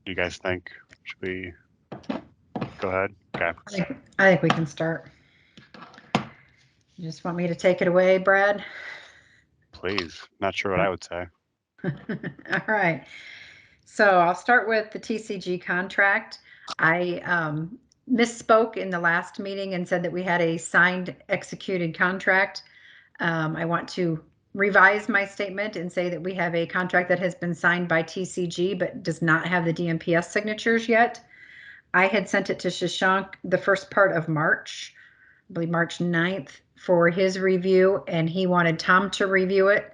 do you guys think? Should we go ahead? Okay. I think we can start. You just want me to take it away, Brad? Please. Not sure what I would say. All right. So I'll start with the TCG contract. I misspoke in the last meeting and said that we had a signed executed contract. I want to revise my statement and say that we have a contract that has been signed by TCG but does not have the DMPS signatures yet. I had sent it to Shashank the first part of March, I believe March 9th, for his review, and he wanted Tom to review it.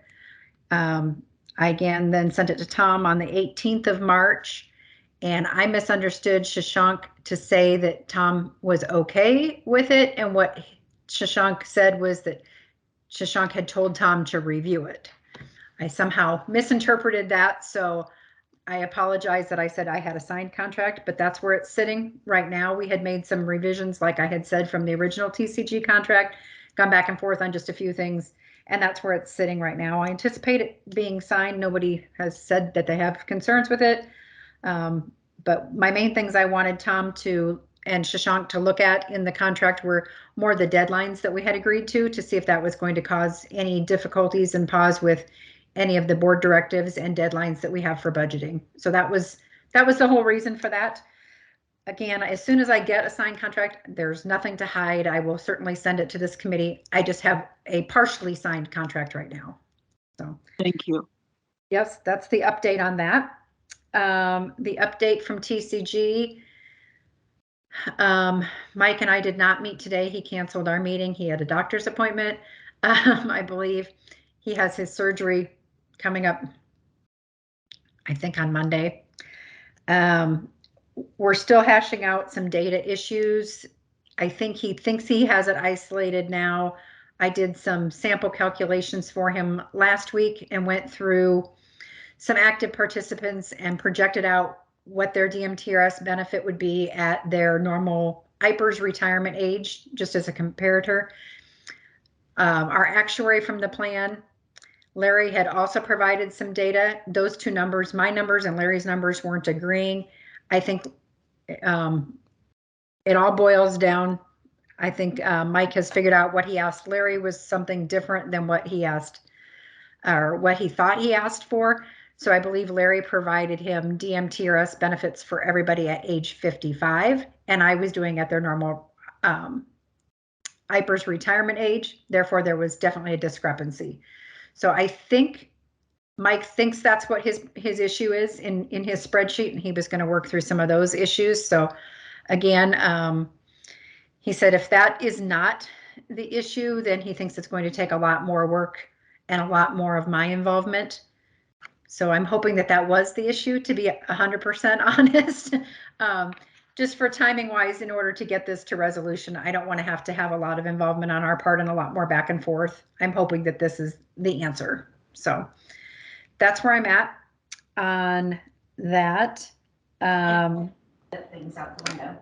I again then sent it to Tom on the 18th of March, and I misunderstood Shashank to say that Tom was okay with it, and what Shashank said was that Shashank had told Tom to review it. I somehow misinterpreted that, so I apologize that I said I had a signed contract, but that's where it's sitting right now. We had made some revisions, like I had said, from the original TCG contract, gone back and forth on just a few things, and that's where it's sitting right now. I anticipate it being signed. Nobody has said that they have concerns with it. But my main things I wanted Tom to and Shashank to look at in the contract were more the deadlines that we had agreed to see if that was going to cause any difficulties and pause with any of the board directives and deadlines that we have for budgeting. So that was the whole reason for that. Again, as soon as I get a signed contract, there's nothing to hide. I will certainly send it to this committee. I just have a partially signed contract right now. So thank you. Yes, that's the update on that. The update from TCG. Mike and I did not meet today. He canceled our meeting. He had a doctor's appointment. I believe he has his surgery coming up, I think on Monday. We're still hashing out some data issues. I think he thinks he has it isolated now. I did some sample calculations for him last week and went through some active participants and projected out what their DMTRS benefit would be at their normal IPERS retirement age, just as a comparator. Our actuary from the plan, Larry, had also provided some data. Those two numbers, my numbers and Larry's numbers, weren't agreeing. I think it all boils down. I think Mike has figured out what he asked Larry was something different than what he asked or what he thought he asked for. So I believe Larry provided him DMTRS benefits for everybody at age 55, and I was doing at their normal IPERS retirement age. Therefore, there was definitely a discrepancy. So I think Mike thinks that's what his issue is in his spreadsheet, and he was going to work through some of those issues. So again, he said if that is not the issue, then he thinks it's going to take a lot more work and a lot more of my involvement. So I'm hoping that that was the issue, to be 100% honest. Just for timing wise, in order to get this to resolution, I don't want to have a lot of involvement on our part and a lot more back and forth. I'm hoping that this is the answer. So that's where I'm at on that. Things out the window.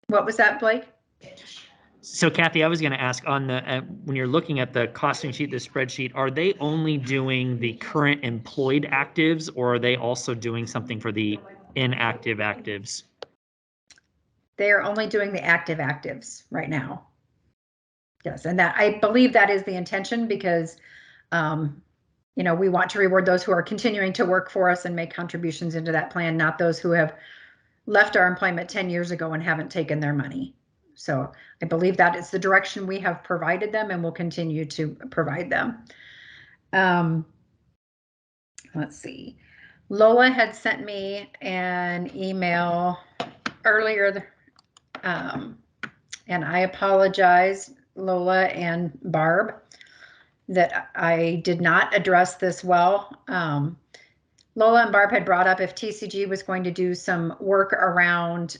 What was that, Blake? So Kathy, I was going to ask on the when you're looking at the costing sheet, the spreadsheet, are they only doing the current employed actives, or are they also doing something for the inactive actives? They are only doing the active actives right now. Yes, and that I believe that is the intention, because you know, we want to reward those who are continuing to work for us and make contributions into that plan, not those who have left our employment 10 years ago and haven't taken their money. So I believe that is the direction we have provided them and will continue to provide them. Let's see. Lola had sent me an email earlier, and I apologize, Lola and Barb, that I did not address this well. Lola and Barb had brought up if TCG was going to do some work around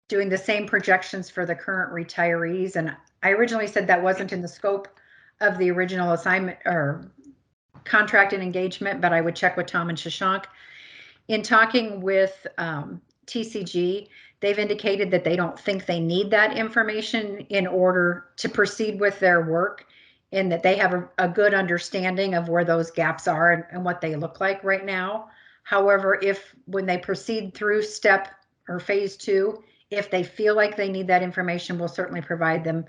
doing the same projections for the current retirees. And I originally said that wasn't in the scope of the original assignment or contract and engagement, but I would check with Tom and Shashank. In talking with TCG, they've indicated that they don't think they need that information in order to proceed with their work, and that they have a good understanding of where those gaps are and what they look like right now. However, if when they proceed through step or phase 2, if they feel like they need that information, we'll certainly provide them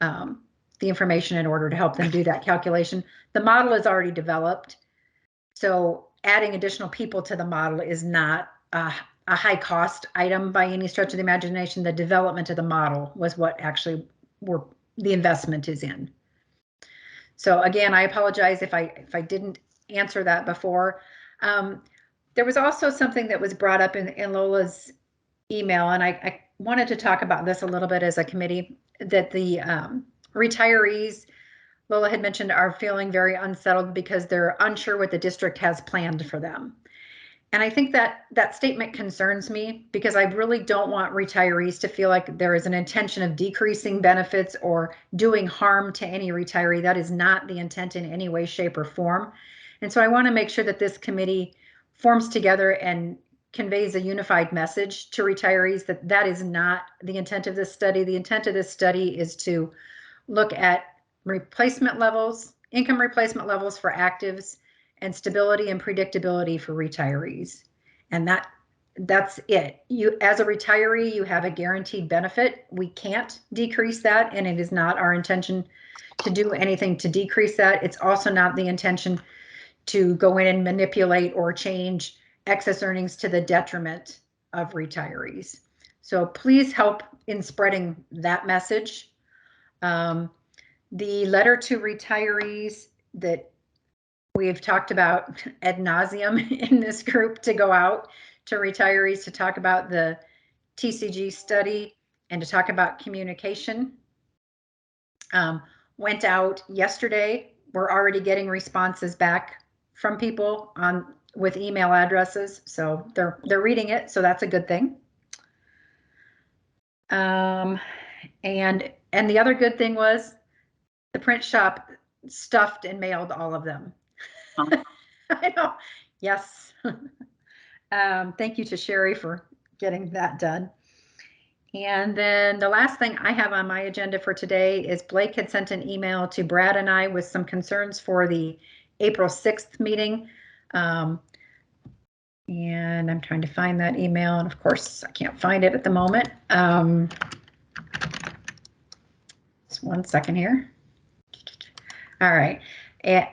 the information in order to help them do that calculation. The model is already developed, so adding additional people to the model is not a high cost item by any stretch of the imagination. The development of the model was what actually the investment is in. So again, I apologize if I didn't answer that before. There was also something that was brought up in Lola's email, and I wanted to talk about this a little bit as a committee, that the retirees, Lola had mentioned, are feeling very unsettled because they're unsure what the district has planned for them. And I think that that statement concerns me because I really don't want retirees to feel like there is an intention of decreasing benefits or doing harm to any retiree. That is not the intent in any way, shape, or form. And so I want to make sure that this committee forms together and conveys a unified message to retirees that that is not the intent of this study. The intent of this study is to look at replacement levels, income replacement levels for actives, and stability and predictability for retirees. And that's it. You, as a retiree, you have a guaranteed benefit. We can't decrease that, and it is not our intention to do anything to decrease that. It's also not the intention to go in and manipulate or change excess earnings to the detriment of retirees. So please help in spreading that message. The letter to retirees that we've talked about ad nauseum in this group to go out to retirees to talk about the TCG study and to talk about communication went out yesterday. We're already getting responses back from people with email addresses, so they're reading it, so that's a good thing. And the other good thing was the print shop stuffed and mailed all of them. I know. Yes. Thank you to Sherry for getting that done. And then the last thing I have on my agenda for today is Blake had sent an email to Brad and I with some concerns for the April 6th meeting. And I'm trying to find that email, and of course I can't find it at the moment. Just one second here. All right. In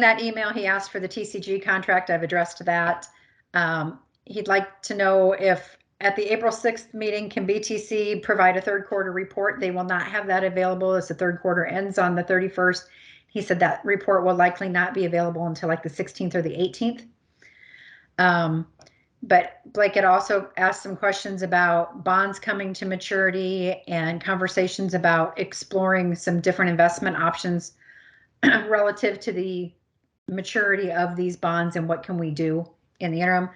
that email, he asked for the TCG contract. I've addressed that. He'd like to know if at the April 6th meeting, can BTC provide a third quarter report? They will not have that available as the third quarter ends on the 31st. He said that report will likely not be available until like the 16th or the 18th. But Blake had also asked some questions about bonds coming to maturity and conversations about exploring some different investment options relative to the maturity of these bonds and what can we do in the interim.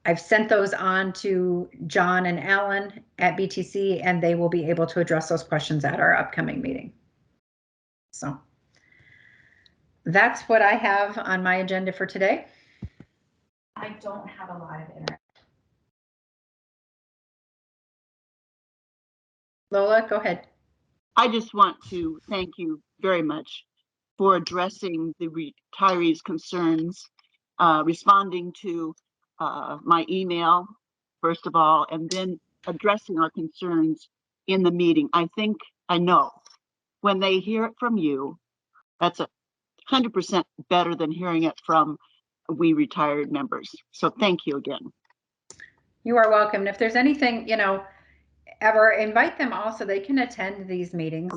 I've sent those on to John and Alan at BTC, and they will be able to address those questions at our upcoming meeting. So that's what I have on my agenda for today. I don't have a lot of internet. Lola, go ahead. I just want to thank you very much for addressing the retirees' concerns, responding to my email, first of all, and then addressing our concerns in the meeting. I know when they hear it from you, that's 100% better than hearing it from we retired members. So thank you again. You are welcome. And if there's anything, ever, invite them also. They can attend these meetings.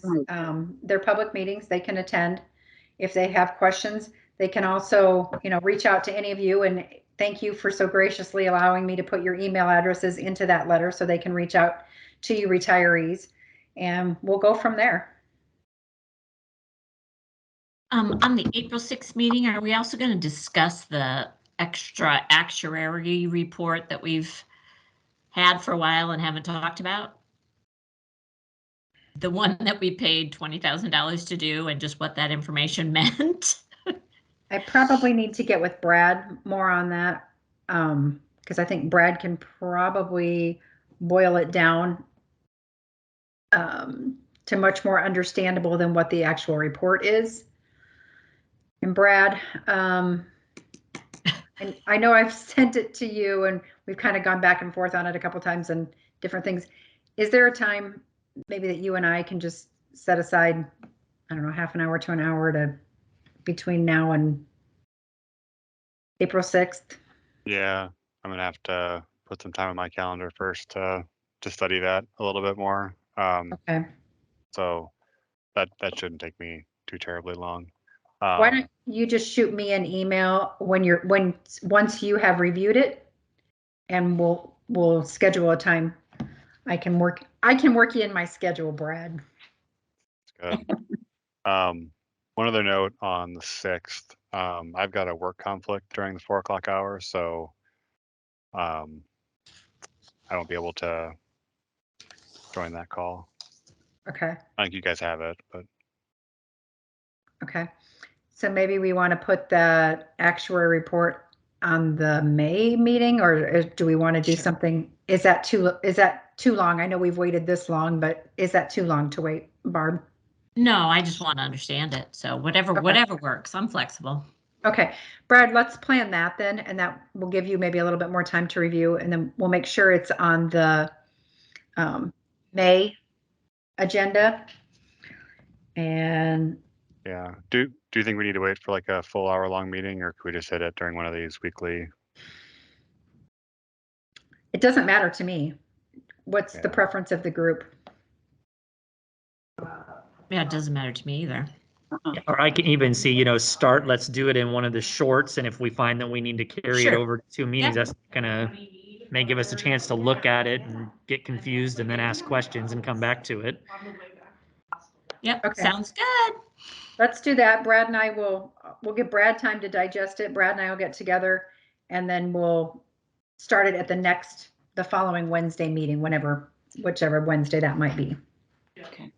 They're public meetings. They can attend. If they have questions, they can also, reach out to any of you. And thank you for so graciously allowing me to put your email addresses into that letter so they can reach out to you retirees, and we'll go from there. On the April 6th meeting, are we also going to discuss the extra actuary report that we've had for a while and haven't talked about? The one that we paid $20,000 to do and just what that information meant? I probably need to get with Brad more on that, because I think Brad can probably boil it down to much more understandable than what the actual report is. And Brad, I And I know I've sent it to you and we've kind of gone back and forth on it a couple times and different things. Is there a time maybe that you and I can just set aside, I don't know, half an hour to an hour to between now and April 6th? Yeah, I'm gonna have to put some time on my calendar first to study that a little bit more. Okay. So that shouldn't take me too terribly long. Why don't you just shoot me an email once you have reviewed it, and we'll schedule a time. I can work you in my schedule, Brad. Good. One other note on the 6th, I've got a work conflict during the 4 o'clock hour, so I won't be able to join that call. Okay. I think you guys have it, but Okay. So maybe we want to put the actuary report on the May meeting, or do we want to do something? Is that too long? I know we've waited this long, but is that too long to wait, Barb? No, I just want to understand it. So whatever works. I'm flexible. Okay, Brad, let's plan that then, and that will give you maybe a little bit more time to review, and then we'll make sure it's on the May agenda. And yeah. Do you think we need to wait for like a full hour-long meeting, or could we just hit it during one of these weekly? it doesn't matter to me. What's the Yeah. preference of the group? Yeah, it doesn't matter to me either. Yeah, or I can even see, let's do it in one of the shorts, and if we find that we need to carry it Sure. over to 2 meetings, Yeah. that's may give us a chance to look at it and get confused and then ask questions and come back to it. Yep, Okay. sounds good. Let's do that. Brad and I we'll give Brad time to digest it. Brad and I will get together, and then we'll start it at the following Wednesday meeting, whichever Wednesday that might be. Okay.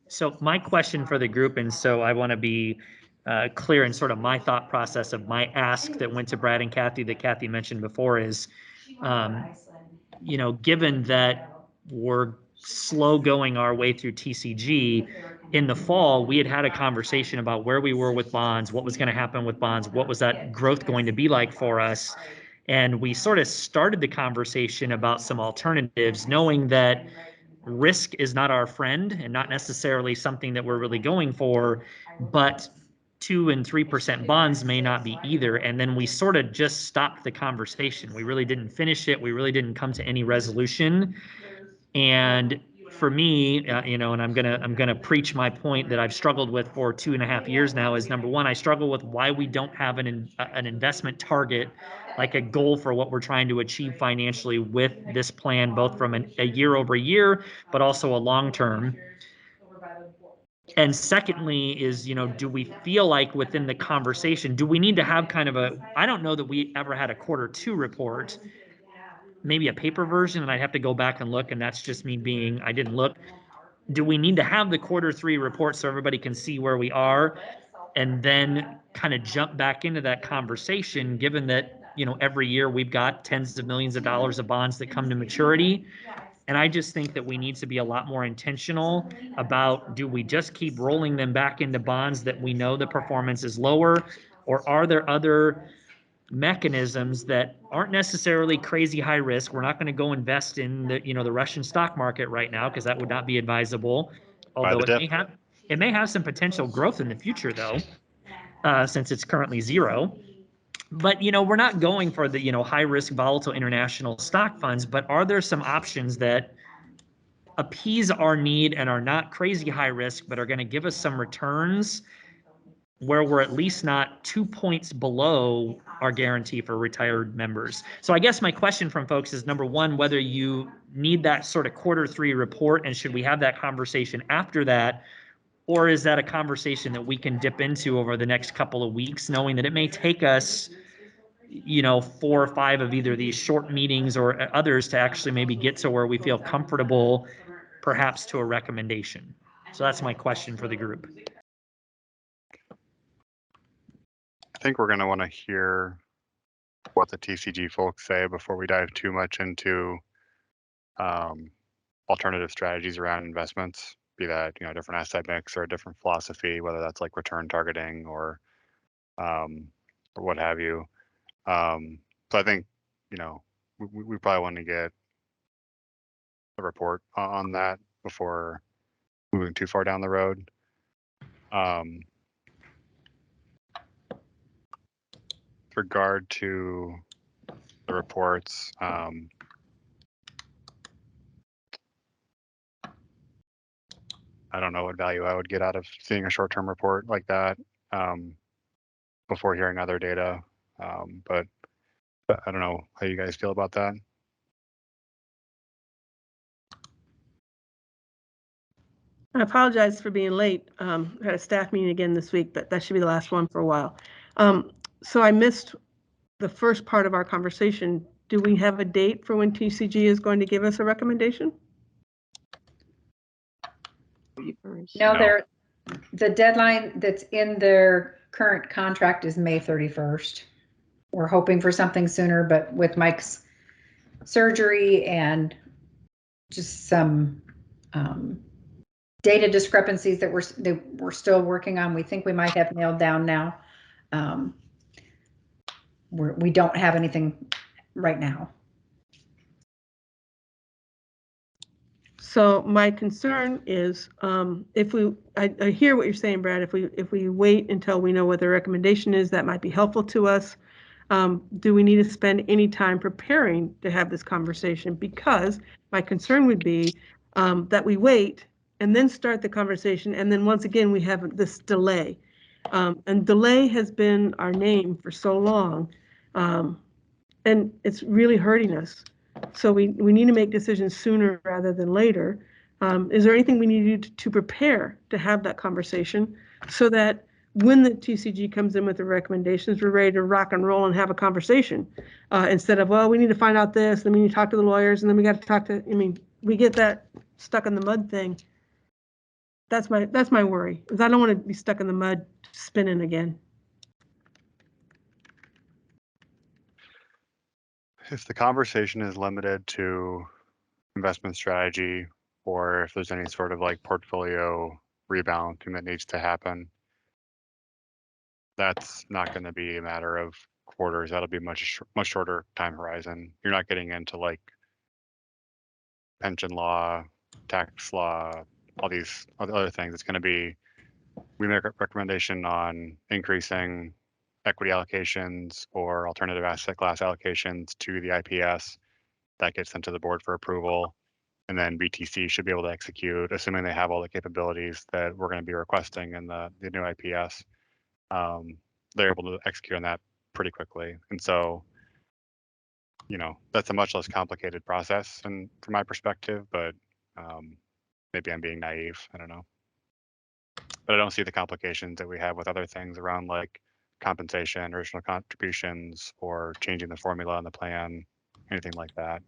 So my question for the group, and so I want to be clear in sort of my thought process of my ask that went to Brad and Kathy that Kathy mentioned before is, given that we're slow going our way through TCG, in the fall, we had a conversation about where we were with bonds, what was going to happen with bonds, what was that growth going to be like for us. And we sort of started the conversation about some alternatives, knowing that risk is not our friend and not necessarily something that we're really going for, but 2% and 3% bonds may not be either. And then we sort of just stopped the conversation. We really didn't finish it. We really didn't come to any resolution. And for me, and I'm gonna preach my point that I've struggled with for 2.5 years now is, number one, I struggle with why we don't have an investment target, like a goal for what we're trying to achieve financially with this plan, both from a year over year, but also a long term. And secondly is, do we feel like within the conversation, do we need to have kind of I don't know that we ever had a Q2 report, maybe a paper version, and I'd have to go back and look, and that's just me I didn't look. Do we need to have the Q3 report so everybody can see where we are, and then kind of jump back into that conversation, given that, every year we've got tens of millions of dollars of bonds that come to maturity? And I just think that we need to be a lot more intentional about, do we just keep rolling them back into bonds that we know the performance is lower, or are there other mechanisms that aren't necessarily crazy high risk? We're not going to go invest in the Russian stock market right now, because that would not be advisable. Although it may have some potential growth in the future, though, since it's currently zero. But we're not going for the high risk volatile international stock funds. But are there some options that appease our need and are not crazy high risk, but are going to give us some returns where we're at least not 2 points below our guarantee for retired members? So I guess my question from folks is, number one, whether you need that sort of Q3 report, and should we have that conversation after that? Or is that a conversation that we can dip into over the next couple of weeks, knowing that it may take us 4 or 5 of either these short meetings or others to actually maybe get to where we feel comfortable, perhaps to a recommendation? So that's my question for the group. I think we're going to want to hear what the TCG folks say before we dive too much into alternative strategies around investments, be that, a different asset mix or a different philosophy, whether that's like return targeting or what have you. So I think, you know, we probably want to get a report on that before moving too far down the road. With regard to the reports, I don't know what value I would get out of seeing a short-term report like that before hearing other data. But I don't know how you guys feel about that. I apologize for being late. I had a staff meeting again this week, but that should be the last one for a while. So I missed the first part of our conversation. Do we have a date for when TCG is going to give us a recommendation? No, the deadline that's in their current contract is May 31st. We're hoping for something sooner, but with Mike's surgery and just some data discrepancies that we're still working on, we think we might have nailed down now. We don't have anything right now. So my concern is, I hear what you're saying, Brad. If we wait until we know what the recommendation is, that might be helpful to us. Do we need to spend any time preparing to have this conversation? Because my concern would be that we wait and then start the conversation, and then once again we have this delay. And delay has been our name for so long, and it's really hurting us. So we need to make decisions sooner rather than later. Is there anything we need to do to prepare to have that conversation so that when the TCG comes in with the recommendations, we're ready to rock and roll and have a conversation instead of, well, we need to find out this, then we need to talk to the lawyers, and then we got to talk to, I mean, we get that stuck in the mud thing. That's my worry, is I don't want to be stuck in the mud spinning again. If the conversation is limited to investment strategy, or if there's any sort of like portfolio rebalancing that needs to happen, that's not going to be a matter of quarters. That'll be much shorter time horizon. You're not getting into like pension law, tax law, all these other things. It's going to be, we make a recommendation on increasing equity allocations or alternative asset class allocations to the IPS. That gets sent to the board for approval. And then BTC should be able to execute, assuming they have all the capabilities that we're going to be requesting in the new IPS. They're able to execute on that pretty quickly. And so, you know, that's a much less complicated process and from my perspective, but maybe I'm being naive. I don't know. But I don't see the complications that we have with other things around like compensation, original contributions, or changing the formula on the plan, anything like that.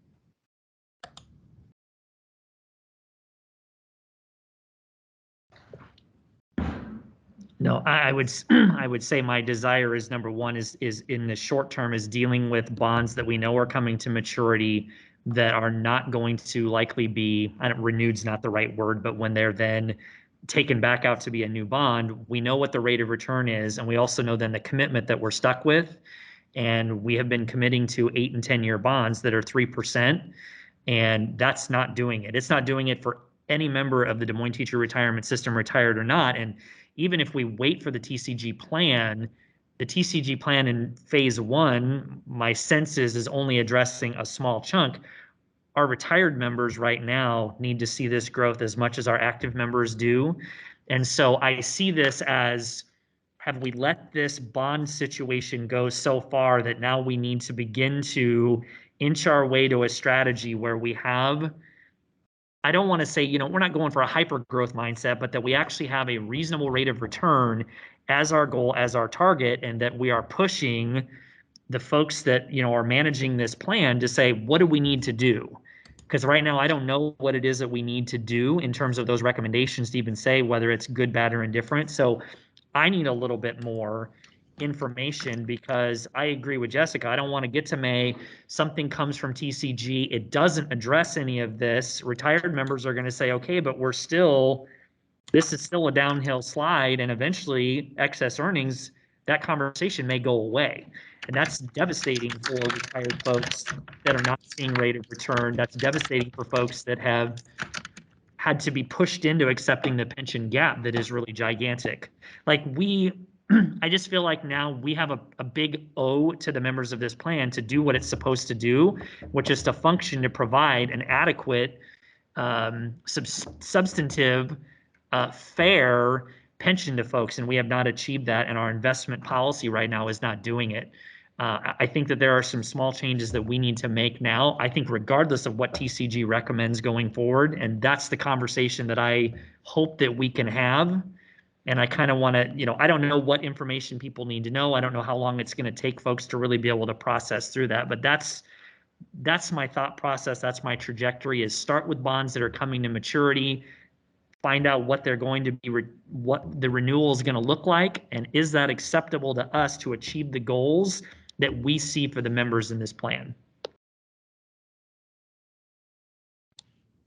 No, I would say my desire is number one is in the short term is dealing with bonds that we know are coming to maturity that are not going to likely be, renewed's not the right word, but when they're then taken back out to be a new bond, we know what the rate of return is, and we also know then the commitment that we're stuck with. And we have been committing to 8 and 10-year bonds that are 3%, and that's not doing it. It's not doing it for any member of the Des Moines Teacher Retirement System, retired or not. And even if we wait for the TCG plan in phase 1, my sense is only addressing a small chunk. Our retired members right now need to see this growth as much as our active members do. And so I see this as, have we let this bond situation go so far that now we need to begin to inch our way to a strategy where we have, I don't want to say, you know, we're not going for a hyper growth mindset, but that we actually have a reasonable rate of return as our goal, as our target, and that we are pushing the folks that, you know, are managing this plan to say, what do we need to do? Because right now, I don't know what it is that we need to do in terms of those recommendations to even say whether it's good, bad, or indifferent. So I need a little bit more information, because I agree with Jessica. I don't want to get to May, something comes from TCG, it doesn't address any of this. Retired members are going to say, okay, but we're still, this is still a downhill slide, and eventually excess earnings that conversation may go away. And that's devastating for retired folks that are not seeing rate of return. That's devastating for folks that have had to be pushed into accepting the pension gap that is really gigantic. Like I just feel like now we have a big O to the members of this plan to do what it's supposed to do, which is to function to provide an adequate, substantive, fair pension to folks, and we have not achieved that, and our investment policy right now is not doing it. I think that there are some small changes that we need to make now, I think regardless of what TCG recommends going forward, and that's the conversation that I hope that we can have. And I kind of want to, I don't know what information people need to know. I don't know how long it's going to take folks to really be able to process through that, but that's my thought process. That's my trajectory, is start with bonds that are coming to maturity, find out what they're going to be, what the renewal is going to look like, and is that acceptable to us to achieve the goals that we see for the members in this plan.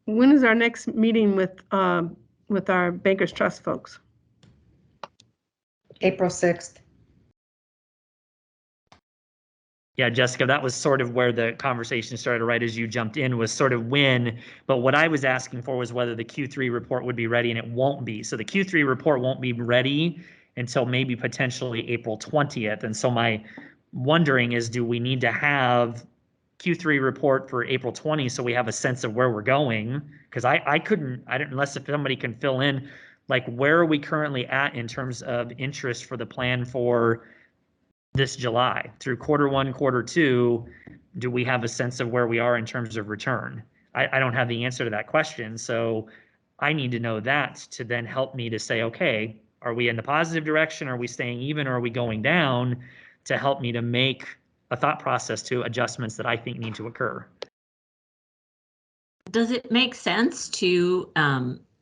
When is our next meeting with our Bankers Trust folks? April 6th. Yeah, Jessica, that was sort of where the conversation started right as you jumped in, was sort of when, but what I was asking for was whether the Q3 report would be ready, and it won't be. So the Q3 report won't be ready until maybe potentially April 20th. And so my wondering is, do we need to have Q3 report for April 20 so we have a sense of where we're going? Because I didn't, unless if somebody can fill in, like, where are we currently at in terms of interest for the plan for this July through Q1, Q2, do we have a sense of where we are in terms of return? I don't have the answer to that question. So I need to know that to then help me to say, okay, are we in the positive direction? Are we staying even? Or are we going down, to help me to make a thought process to adjustments that I think need to occur? Does it make sense to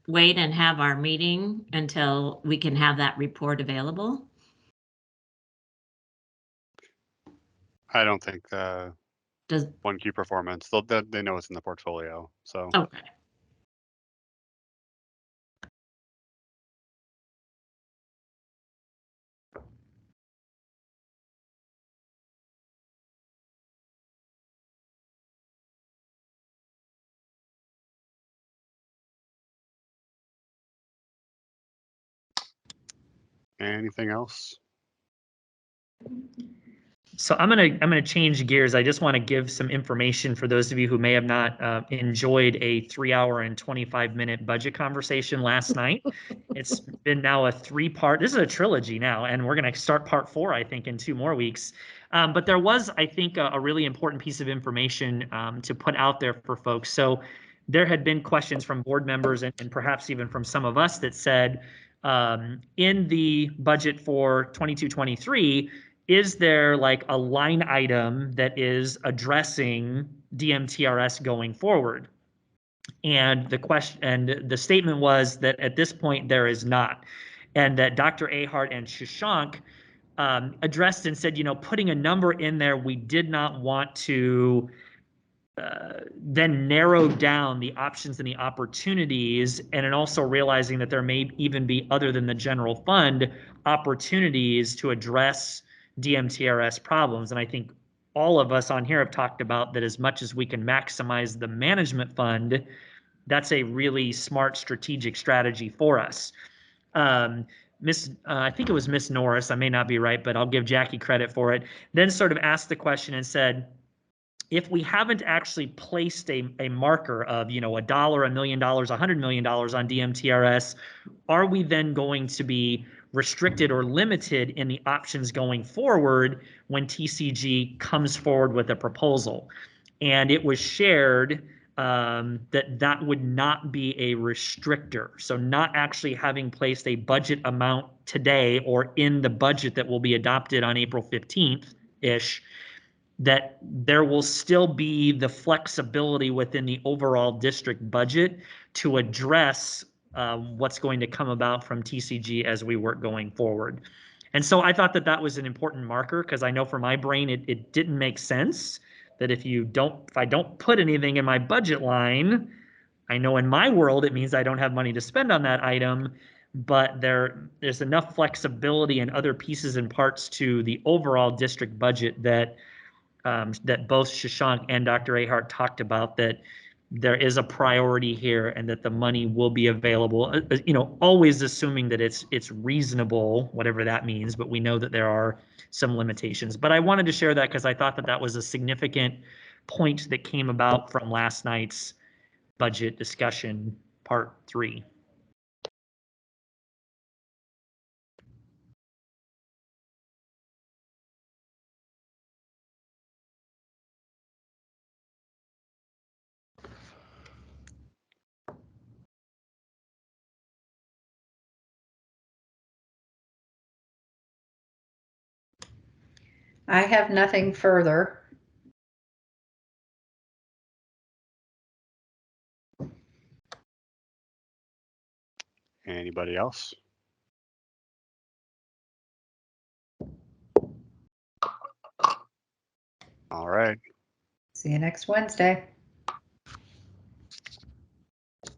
wait and have our meeting until we can have that report available? I don't think Does 1Q performance, they know it's in the portfolio. So okay. anything else? So I'm gonna change gears. I just want to give some information for those of you who may have not enjoyed a 3-hour and 25-minute budget conversation last night. It's been now a 3-part. This is a trilogy now, and we're gonna start part 4, I think, in 2 more weeks. But there was, I think, a really important piece of information to put out there for folks. So there had been questions from board members and perhaps even from some of us that said, in the budget for 22-23. Is there like a line item that is addressing DMTRS going forward? And the question and the statement was that at this point there is not, and that Dr. Ahart and Shashank addressed and said, putting a number in there, we did not want to then narrow down the options and the opportunities, and then also realizing that there may even be, other than the general fund, opportunities to address DMTRS problems. And I think all of us on here have talked about that as much as we can maximize the management fund, that's a really smart strategic strategy for us. I think it was Miss Norris, I may not be right, but I'll give Jackie credit for it, then sort of asked the question and said, if we haven't actually placed a marker of, $1, $1 million, $100 million on DMTRS, are we then going to be restricted or limited in the options going forward when TCG comes forward with a proposal? And it was shared that would not be a restrictor. So not actually having placed a budget amount today or in the budget that will be adopted on April 15th-ish, that there will still be the flexibility within the overall district budget to address what's going to come about from TCG as we work going forward. And so I thought that was an important marker, because I know for my brain it didn't make sense that if I don't put anything in my budget line, I know in my world it means I don't have money to spend on that item. but there's enough flexibility and other pieces and parts to the overall district budget that that both Shashank and Dr. Ahart talked about, that there is a priority here and that the money will be available, you know, always assuming that it's reasonable, whatever that means, but we know that there are some limitations. But I wanted to share that because I thought that that was a significant point that came about from last night's budget discussion, part 3. I have nothing further. Anybody else? All right. See you next Wednesday.